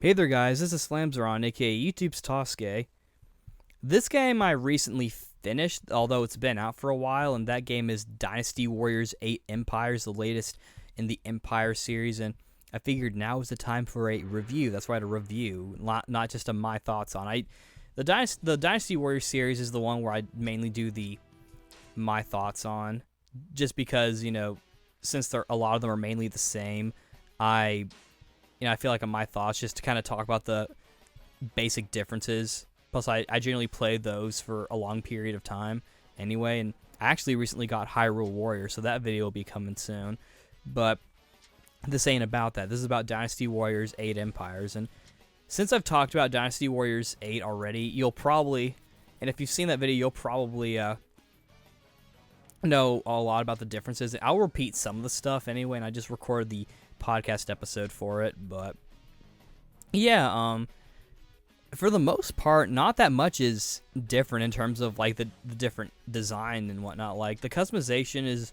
Hey there guys, this is Slamzeron, aka YouTube's Tasuke. This game I recently finished, although it's been out for a while, and that game is Dynasty Warriors 8 Empires, the latest in the Empire series, and I figured now is the time for a review. That's right, a review, not just a my thoughts on. The Dynasty Warriors series is the one where I mainly do the my thoughts on, just because, since a lot of them are mainly the same, I feel like on my thoughts just to kind of talk about the basic differences. Plus, I generally play those for a long period of time anyway, and I actually recently got Hyrule Warrior, so that video will be coming soon. But this ain't about that. This is about Dynasty Warriors 8 Empires, and since I've talked about Dynasty Warriors 8 already, you'll probably, and if you've seen that video, you'll probably know a lot about the differences. I'll repeat some of the stuff anyway, and I just recorded the podcast episode for it, but yeah, for the most part, not that much is different in terms of like the different design and whatnot. Like the customization is,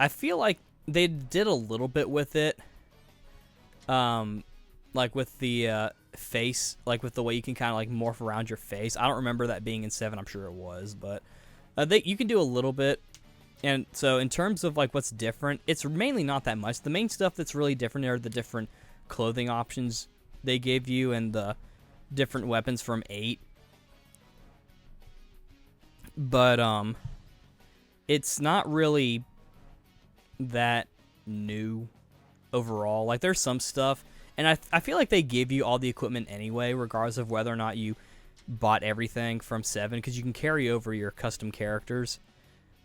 I feel like they did a little bit with it, like with the face, like with the way you can kind of like morph around your face. I don't remember that being in 7. I'm sure it was, but you can do a little bit. And so in terms of like what's different, it's mainly not that much. The main stuff that's really different are the different clothing options they gave you and the different weapons from 8. But it's not really that new overall. Like there's some stuff, and I feel like they give you all the equipment anyway, regardless of whether or not you bought everything from 7, because you can carry over your custom characters,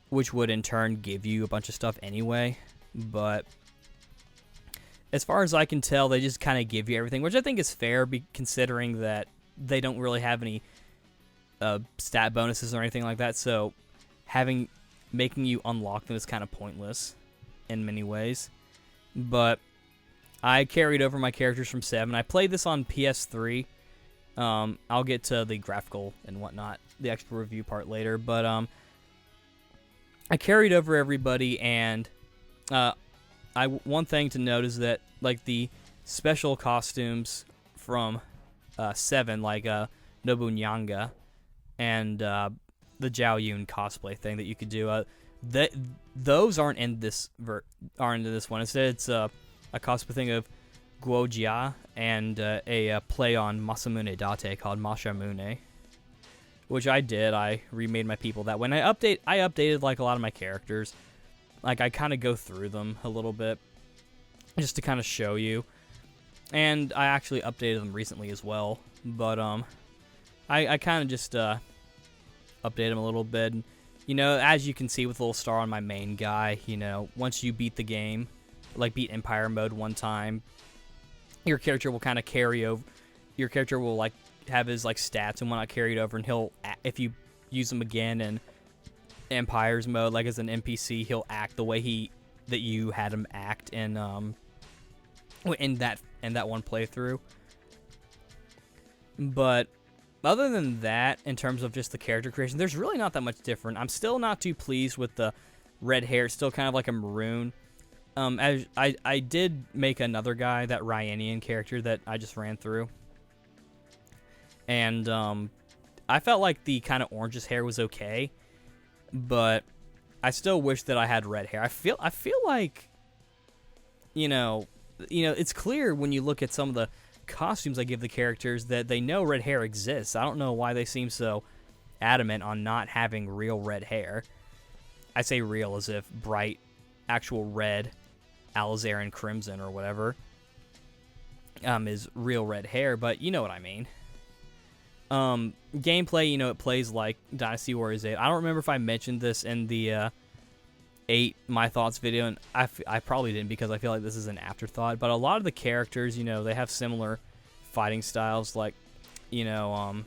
which would in turn give you a bunch of stuff anyway. But as far as I can tell, they just kind of give you everything, which I think is fair, considering that they don't really have any stat bonuses or anything like that. So making you unlock them is kind of pointless in many ways. But I carried over my characters from 7. I played this on PS3. I'll get to the graphical and whatnot, the extra review part later. But I carried over everybody, and one thing to note is that like the special costumes from 7, like Nobunaga and the Zhao Yun cosplay thing that you could do, those aren't in this one. Instead, it's a cosplay thing of Guojia and a play on Masamune Date called Mashamune, which I did. I remade my people that when I updated like a lot of my characters. Like I kind of go through them a little bit just to kind of show you. And I actually updated them recently as well. But I kind of just updated them a little bit. And, as you can see with the little star on my main guy, once you beat the game, like beat Empire mode one time, your character will kind of carry over. Your character will like have his like stats and whatnot carried over, and he'll, if you use them again in Empire's mode, like as an NPC, he'll act the way that you had him act in that one playthrough. But other than that, in terms of just the character creation, there's really not that much different. I'm still not too pleased with the red hair. It's still kind of like a maroon. As I did make another guy, that Ryanian character that I just ran through. And I felt like the kind of orangish hair was okay, but I still wish that I had red hair. I feel like, it's clear when you look at some of the costumes I give the characters that they know red hair exists. I don't know why they seem so adamant on not having real red hair. I say real as if bright, actual red, alizarin crimson or whatever is real red hair, but you know what I mean. Gameplay, it plays like Dynasty Warriors 8. I don't remember if I mentioned this in the 8 My Thoughts video, and I probably didn't because I feel like this is an afterthought, but a lot of the characters, they have similar fighting styles, like, Cao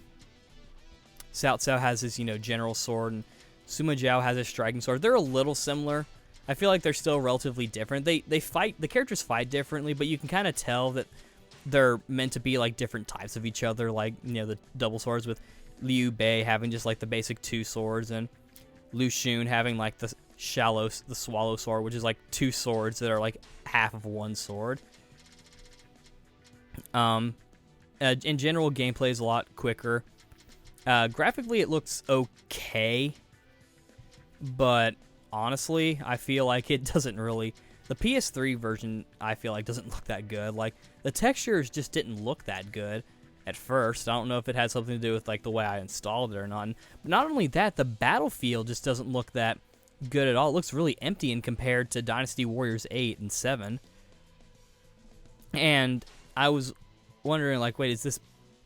Cao has his, general sword, and Sima Zhao has his striking sword. They're a little similar. I feel like they're still relatively different. The characters fight differently, but you can kind of tell that they're meant to be like different types of each other, like the double swords with Liu Bei having just like the basic 2 swords, and Lu Xun having like the swallow sword, which is like 2 swords that are like half of 1 sword. In general, gameplay is a lot quicker. Graphically, it looks okay, but honestly, I feel like it doesn't really. The PS3 version, I feel like, doesn't look that good. Like, the textures just didn't look that good at first. I don't know if it had something to do with, like, the way I installed it or not. But not only that, the battlefield just doesn't look that good at all. It looks really empty in compared to Dynasty Warriors 8 and 7. And I was wondering, like, wait, is this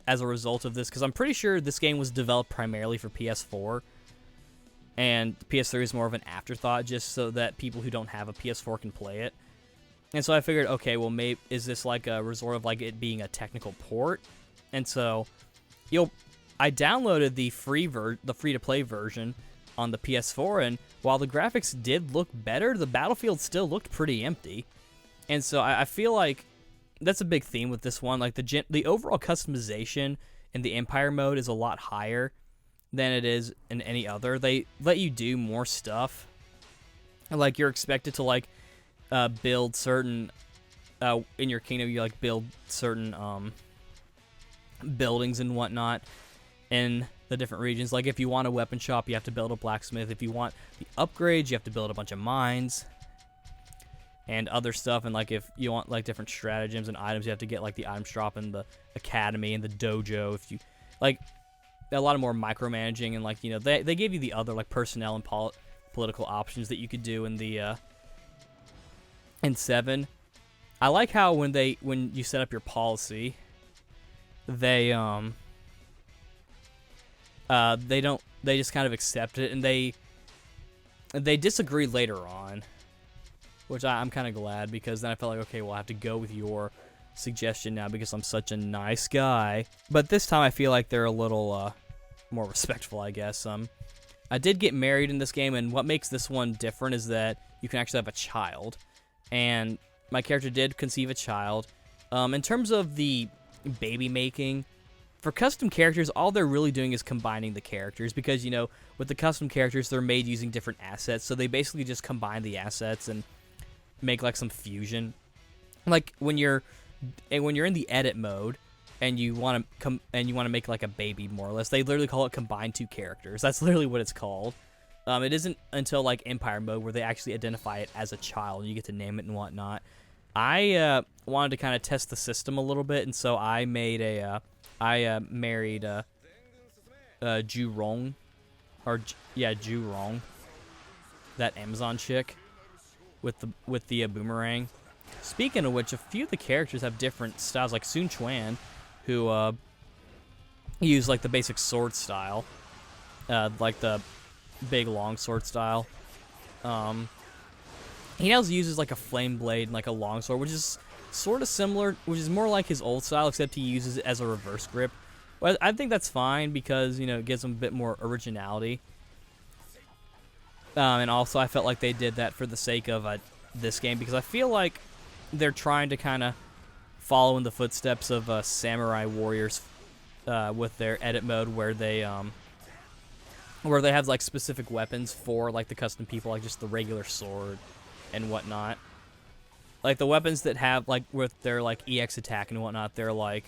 as a result of this? Because I'm pretty sure this game was developed primarily for PS4. And PS3 is more of an afterthought just so that people who don't have a PS4 can play it. And so I figured, okay, well, maybe is this like a resort of like it being a technical port? And so, I downloaded the free-to-play version on the PS4, and while the graphics did look better, the battlefield still looked pretty empty. And so I feel like that's a big theme with this one. Like the overall customization in the Empire mode is a lot higher than it is in any other. They let you do more stuff. Like, you're expected to, like, build certain, in your kingdom, you, like, build certain, buildings and whatnot in the different regions. Like, if you want a weapon shop, you have to build a blacksmith. If you want the upgrades, you have to build a bunch of mines and other stuff. And, like, if you want, like, different stratagems and items, you have to get, like, the item shop in the academy and the dojo. If you, like, a lot of more micromanaging, and, like, you know, they gave you the other, like, personnel and political options that you could do in the in 7. I like how when you set up your policy, they just kind of accept it, and they disagree later on, which I'm kind of glad, because then I felt like, okay, well, I have to go with your suggestion now because I'm such a nice guy. But this time I feel like they're a little more respectful, I guess. I did get married in this game, and what makes this one different is that you can actually have a child, and my character did conceive a child. In terms of the baby making, for custom characters, all they're really doing is combining the characters, because, you know, with the custom characters, they're made using different assets, so they basically just combine the assets and make, like, some fusion. Like, when you're in the edit mode and you want to make, like, a baby, more or less, they literally call it combine two characters. That's literally what it's called. It isn't until, like, Empire mode where they actually identify it as a child and you get to name it and whatnot. I wanted to kind of test the system a little bit, and so I married Ju Rong, Ju Rong, that Amazon chick with the boomerang. Speaking of which, a few of the characters have different styles, like Sun Quan, who use, like, the basic sword style, like the big long sword style. He also uses, like, a flame blade and, like, a long sword, which is sort of similar, which is more like his old style, except he uses it as a reverse grip. Well, I think that's fine because, you know, it gives him a bit more originality. And also, I felt like they did that for the sake of this game, because I feel like they're trying to kind of follow in the footsteps of Samurai Warriors with their edit mode, where they have, like, specific weapons for, like, the custom people, like just the regular sword and whatnot. Like, the weapons that have, like, with their, like, EX attack and whatnot, they're like,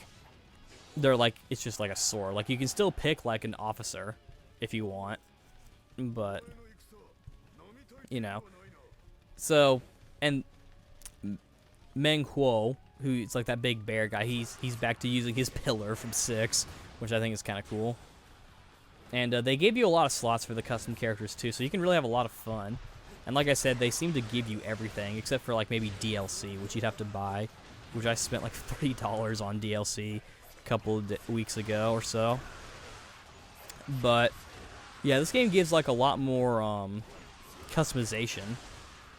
it's just like a sword. Like, you can still pick, like, an officer if you want, but, you know. So, and Meng Huo, who's like that big bear guy, he's back to using his pillar from 6, which I think is kind of cool. And they gave you a lot of slots for the custom characters too, so you can really have a lot of fun. And like I said, they seem to give you everything, except for, like, maybe DLC, which you'd have to buy, which I spent, like, $30 on DLC a couple of weeks ago or so. But, yeah, this game gives, like, a lot more customization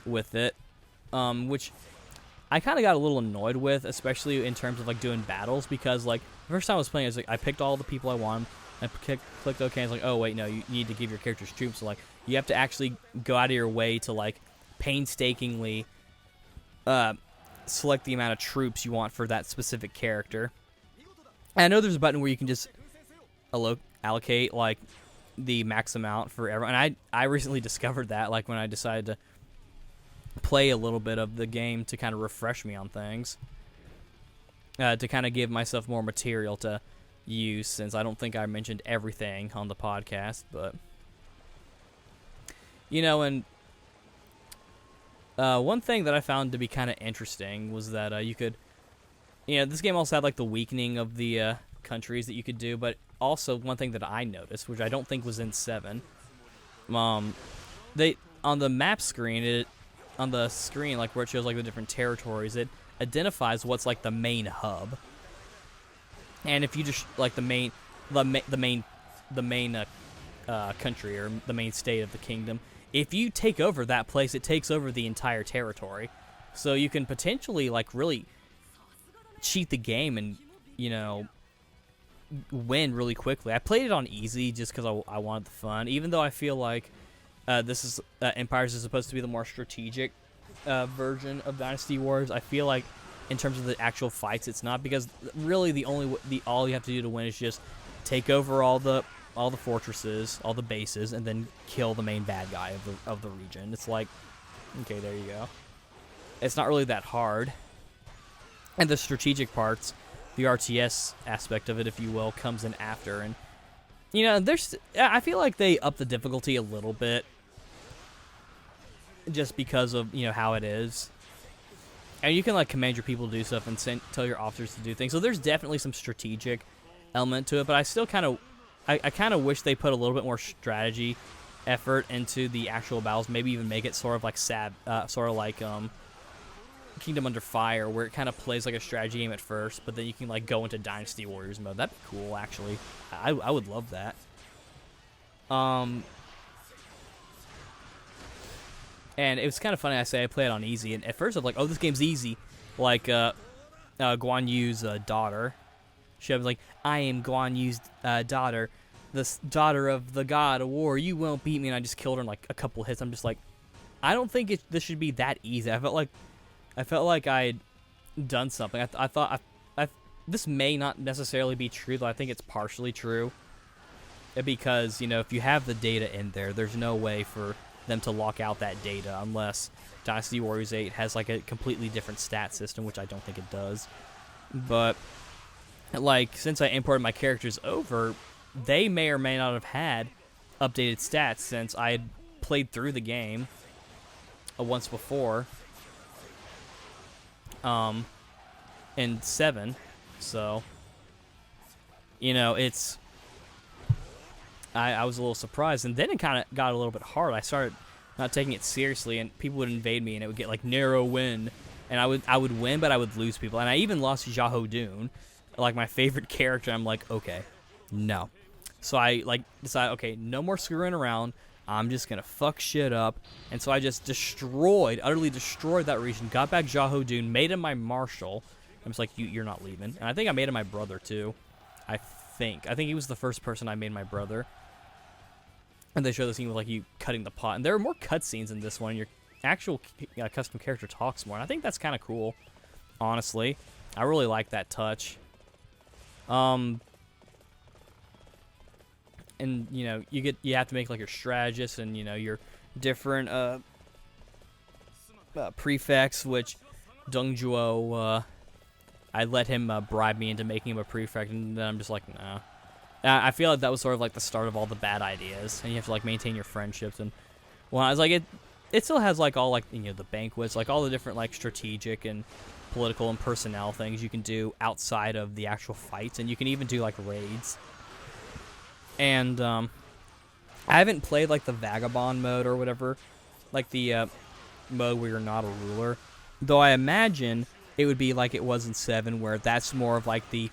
with it, which I kind of got a little annoyed with, especially in terms of, like, doing battles, because, like, the first time I was playing, I picked all the people I wanted. I clicked OK, and it's like, oh, wait, no, you need to give your characters troops. So, like, you have to actually go out of your way to, like, painstakingly select the amount of troops you want for that specific character. And I know there's a button where you can just allocate, like, the max amount for everyone. And I recently discovered that, like, when I decided to play a little bit of the game to kind of refresh me on things. to kind of give myself more material to use, since I don't think I mentioned everything on the podcast. But and one thing that I found to be kind of interesting was that you could, this game also had like the weakening of the countries that you could do, but also one thing that I noticed, which I don't think was in 7, they on the map screen, on the screen like where it shows like the different territories, it identifies what's like the main hub. And if you just like the main country or the main state of the kingdom, if you take over that place, it takes over the entire territory. So you can potentially like really cheat the game and win really quickly. I played it on easy just because I wanted the fun, even though I feel like this is Empires is supposed to be the more strategic version of Dynasty Wars. I feel like in terms of the actual fights, it's not, because really all you have to do to win is just take over all the fortresses, all the bases, and then kill the main bad guy of the region. It's like, okay, there you go. It's not really that hard. And the strategic parts, the RTS aspect of it, if you will, comes in after. And I feel like they up the difficulty a little bit, just because of how it is. And you can like command your people to do stuff and tell your officers to do things. So there's definitely some strategic element to it, but I still kind of wish they put a little bit more strategy effort into the actual battles. Maybe even make it sort of like Kingdom Under Fire, where it kind of plays like a strategy game at first, but then you can like go into Dynasty Warriors mode. That'd be cool, actually. I would love that. And it was kind of funny. I say I play it on easy, and at first I'm like, "Oh, this game's easy." Like Guan Yu's daughter, she was like, "I am Guan Yu's daughter, the daughter of the god of war. You won't beat me." And I just killed her in like a couple hits. I'm just like, I don't think this should be that easy. I felt like I'd done something. I thought this may not necessarily be true, though I think it's partially true. Because, if you have the data in there, there's no way for them to lock out that data unless Dynasty Warriors 8 has like a completely different stat system, which I don't think it does. But, like, since I imported my characters over, they may or may not have had updated stats, since I had played through the game once before. In 7, so it's I was a little surprised, and then it kind of got a little bit hard. I started not taking it seriously, and people would invade me, and it would get like narrow win, and I would win, but I would lose people, and I even lost Xiahou Dun, like my favorite character. I'm like, okay, no, so I like decided, okay, no more screwing around. I'm just gonna fuck shit up, and so I just utterly destroyed that region. Got back Xiahou Dun, made him my marshal. I'm just like, you're not leaving. And I think I made him my brother too. I think he was the first person I made my brother. And they show the scene with like you cutting the pot, and there are more cutscenes in this one. Your actual custom character talks more, and I think that's kind of cool. Honestly, I really like that touch. And you have to make like your strategist and your different prefects, which Dongjuo, I let him bribe me into making him a prefect, and then I'm just like, nah. I feel like that was sort of like the start of all the bad ideas, and you have to like maintain your friendships. And well, I was like, it still has like all like the banquets, like all the different like strategic and political and personnel things you can do outside of the actual fights, and you can even do like raids. And I haven't played like the vagabond mode or whatever, like the mode where you're not a ruler, though I imagine it would be like it was in 7, where that's more of like the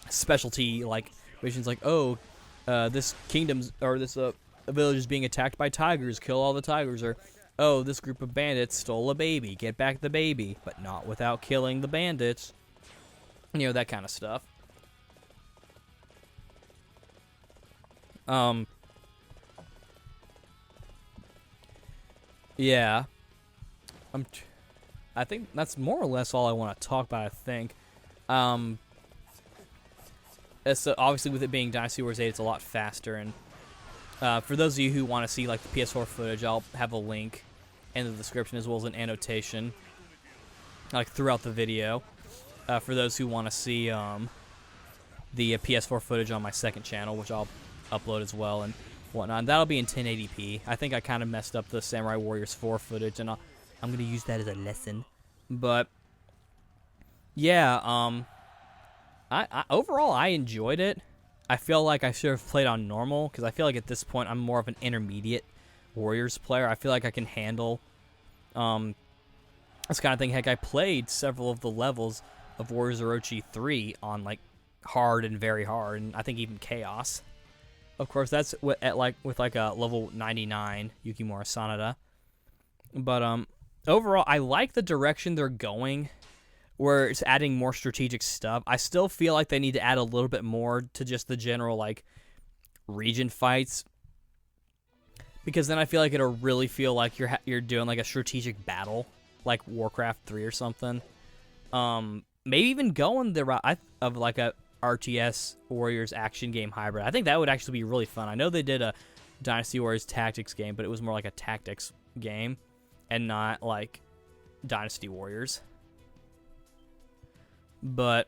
specialty like missions, like, oh, this kingdom's or this village is being attacked by tigers, kill all the tigers, or oh, this group of bandits stole a baby, get back the baby, but not without killing the bandits, that kind of stuff. Yeah. I think that's more or less all I want to talk about, I think. So obviously with it being Dynasty Wars 8, it's a lot faster, and for those of you who want to see like the PS4 footage, I'll have a link in the description as well as an annotation like throughout the video. for those who want to see the PS4 footage on my second channel, which I'll upload as well and whatnot. And that'll be in 1080p. I think I kind of messed up the Samurai Warriors 4 footage, and I'm going to use that as a lesson. But yeah, overall I enjoyed it. I feel like I should have played on normal, because I feel like at this point I'm more of an intermediate Warriors player. I feel like I can handle this kind of thing. Heck, I played several of the levels of Warriors Orochi 3 on like hard and very hard, and I think even chaos. Of course, that's with a level 99 Yukimura Sanada. But overall, I like the direction they're going, where it's adding more strategic stuff. I still feel like they need to add a little bit more to just the general like region fights, because then I feel like it'll really feel like you're doing like a strategic battle, like Warcraft 3 or something. Maybe even going the route of like a RTS Warriors action game hybrid. I think that would actually be really fun. I know they did a Dynasty Warriors tactics game, but it was more like a tactics game and not like Dynasty Warriors. But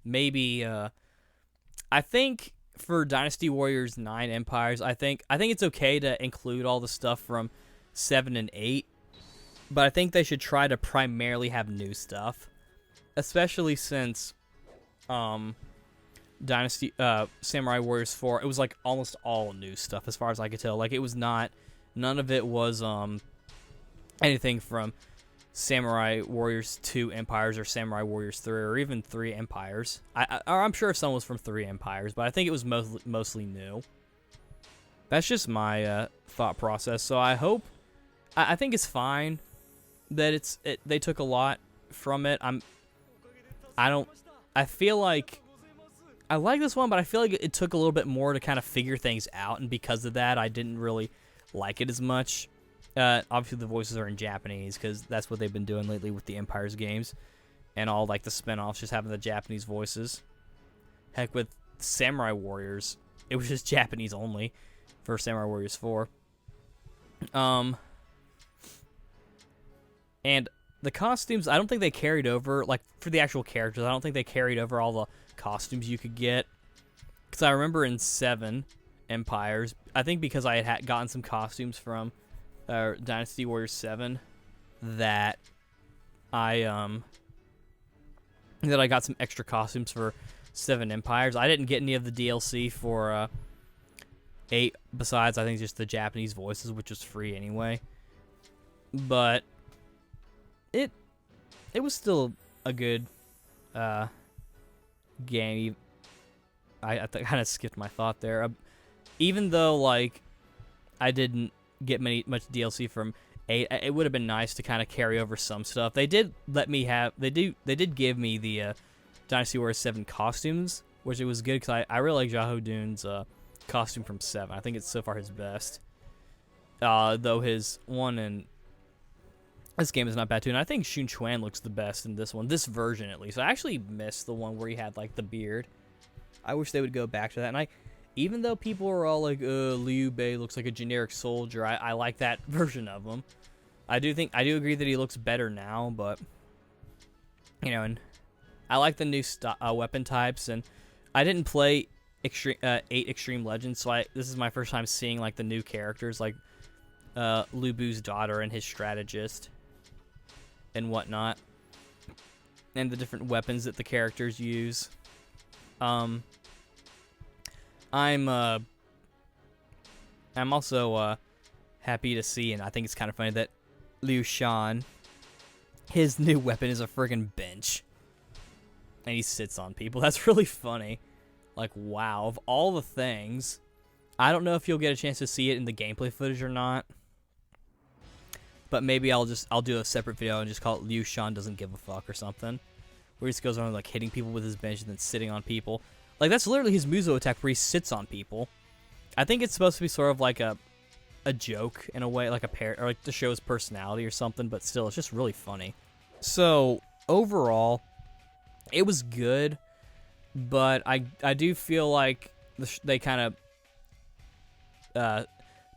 maybe I think for Dynasty Warriors 9 Empires, I think it's okay to include all the stuff from 7 and 8, but I think they should try to primarily have new stuff. Especially since Dynasty Samurai Warriors 4, it was like almost all new stuff as far as I could tell. Like it was none of it was anything from Samurai Warriors 2 Empires or Samurai Warriors 3 or even 3 Empires. I'm sure some was from 3 Empires, but I think it was mostly new. That's just my thought process. So I think it's fine that they took a lot from it. I feel like I like this one, but I feel like it took a little bit more to kind of figure things out, and because of that, I didn't really like it as much. Obviously, the voices are in Japanese, because that's what they've been doing lately with the Empires games, and all like the spin-offs just having the Japanese voices. Heck, with Samurai Warriors, it was just Japanese only for Samurai Warriors 4. And the costumes, I don't think they carried over, like, for the actual characters, I don't think they carried over all the costumes you could get. Because I remember in 7 Empires, I think because I had gotten some costumes from Dynasty Warriors 7, that I got some extra costumes for 7 Empires. I didn't get any of the DLC for 8, besides, I think, just the Japanese voices, which was free anyway. But it was still a good game. I kind of skipped my thought there. Even though like I didn't get much DLC from 8, it would have been nice to kind of carry over some stuff. They did let me have. They did give me the Dynasty Warriors 7 costumes, which it was good because I really like Xiahou Dun's costume from 7. I think it's so far his best. Though his one in this game is not bad too, and I think Xun Quan looks the best in this one, this version at least. I actually missed the one where he had like the beard. I wish they would go back to that. And even though people are all like, Liu Bei looks like a generic soldier, I like that version of him. I do agree that he looks better now, but you know, and I like the new weapon types, and I didn't play 8 Extreme Legends, so this is my first time seeing like the new characters, like Lu Bu's daughter and his strategist and whatnot, and the different weapons that the characters use. I'm also happy to see, and I think it's kind of funny that Liu Shan, his new weapon is a friggin' bench, and he sits on people. That's really funny. Like, wow, of all the things, I don't know if you'll get a chance to see it in the gameplay footage or not. But maybe I'll do a separate video and just call it Liu Shan Doesn't Give a Fuck or something, where he just goes around like hitting people with his bench and then sitting on people. Like, that's literally his Muzo attack, where he sits on people. I think it's supposed to be sort of like a joke in a way, like a pair, or like to show his personality or something. But still, it's just really funny. So overall, it was good, but I do feel like they kind of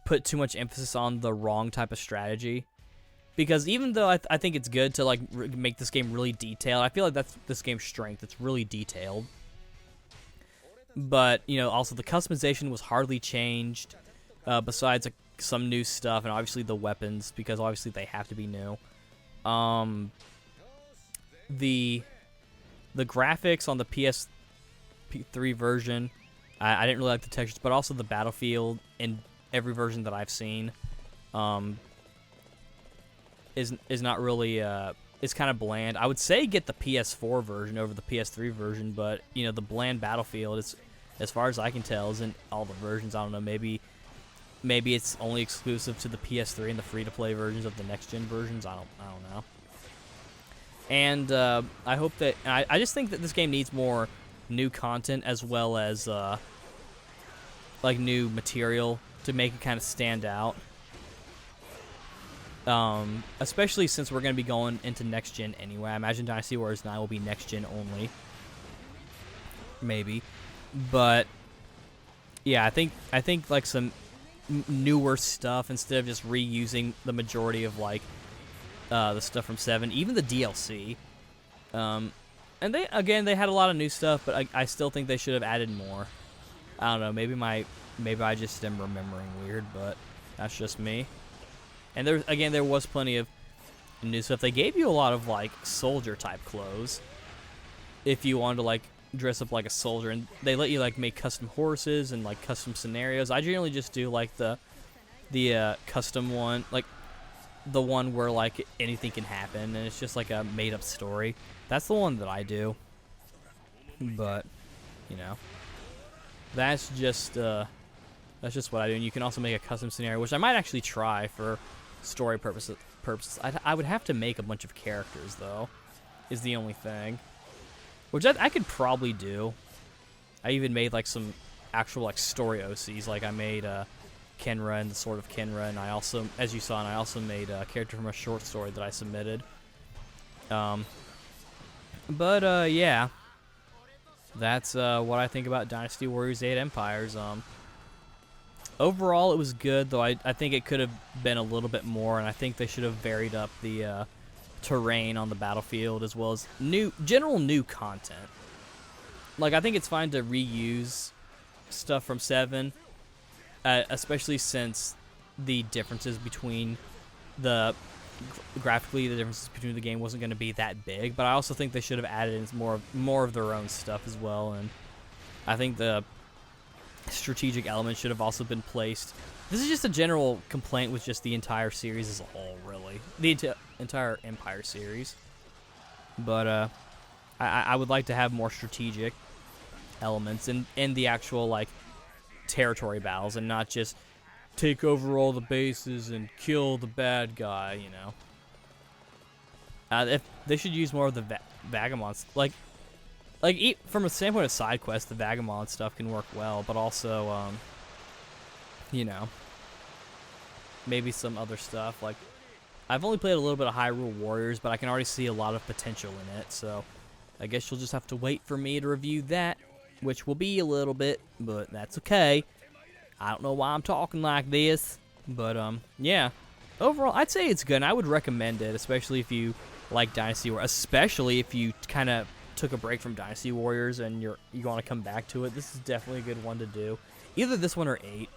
put too much emphasis on the wrong type of strategy. Because even though I think it's good to like make this game really detailed, I feel like that's this game's strength. It's really detailed. But, you know, also the customization was hardly changed, besides some new stuff, and obviously the weapons, because obviously they have to be new. The graphics on the PS3 version, I didn't really like the textures, but also the battlefield in every version that I've seen is not really it's kind of bland. I would say get the PS4 version over the PS3 version, but you know the bland battlefield is, as far as I can tell, isn't all the versions. I don't know. Maybe it's only exclusive to the PS3 and the free-to-play versions of the next-gen versions. I don't know. And I hope that I just think that this game needs more new content as well as like new material to make it kind of stand out. Especially since we're going to be going into next gen anyway. I imagine Dynasty Warriors 9 will be next gen only. Maybe. But yeah, I think like some newer stuff instead of just reusing the majority of like the stuff from 7, even the DLC. And they had a lot of new stuff, but I still think they should have added more. I don't know, maybe I just am remembering weird, but that's just me. And there was plenty of new stuff. They gave you a lot of like soldier type clothes if you wanted to like dress up like a soldier, and they let you like make custom horses and like custom scenarios. I generally just do like the custom one, like the one where like anything can happen and it's just like a made up story. That's the one that I do. But you know, that's just what I do. And you can also make a custom scenario, which I might actually try for story purposes. I would have to make a bunch of characters though, is the only thing. Which I could probably do. I even made like some actual like story OCs. Like I made Kenra and the Sword of Kenra, and I also, as you saw, and I also made a character from a short story that I submitted. Yeah, that's what I think about Dynasty Warriors 8 Empires. Overall, it was good, though I think it could have been a little bit more, and I think they should have varied up the terrain on the battlefield as well as general new content. Like, I think it's fine to reuse stuff from 7, especially since the differences between graphically the differences between the game wasn't going to be that big, but I also think they should have added in more of their own stuff as well, and I think the strategic elements should have also been placed. This is just a general complaint with just the entire series as a whole, really. The entire Empire series. But I would like to have more strategic elements in the actual like territory battles, and not just take over all the bases and kill the bad guy, you know. If they should use more of the Vagabonds, like from a standpoint of side quests, the Vagabond stuff can work well, but also you know, maybe some other stuff. Like, I've only played a little bit of Hyrule Warriors, but I can already see a lot of potential in it, so I guess you'll just have to wait for me to review that, which will be a little bit, but that's okay. I don't know why I'm talking like this, but yeah. Overall, I'd say it's good, and I would recommend it, especially if you like Dynasty Warriors, especially if you kind of took a break from Dynasty Warriors and you want to come back to it. This is definitely a good one to do. Either this one or 8.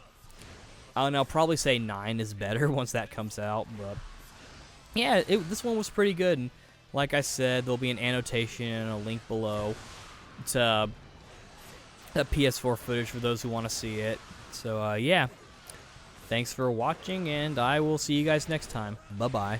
And I'll probably say 9 is better once that comes out, but yeah, this one was pretty good. And like I said, there'll be an annotation and a link below to PS4 footage for those who want to see it. So yeah, thanks for watching, and I will see you guys next time. Bye-bye.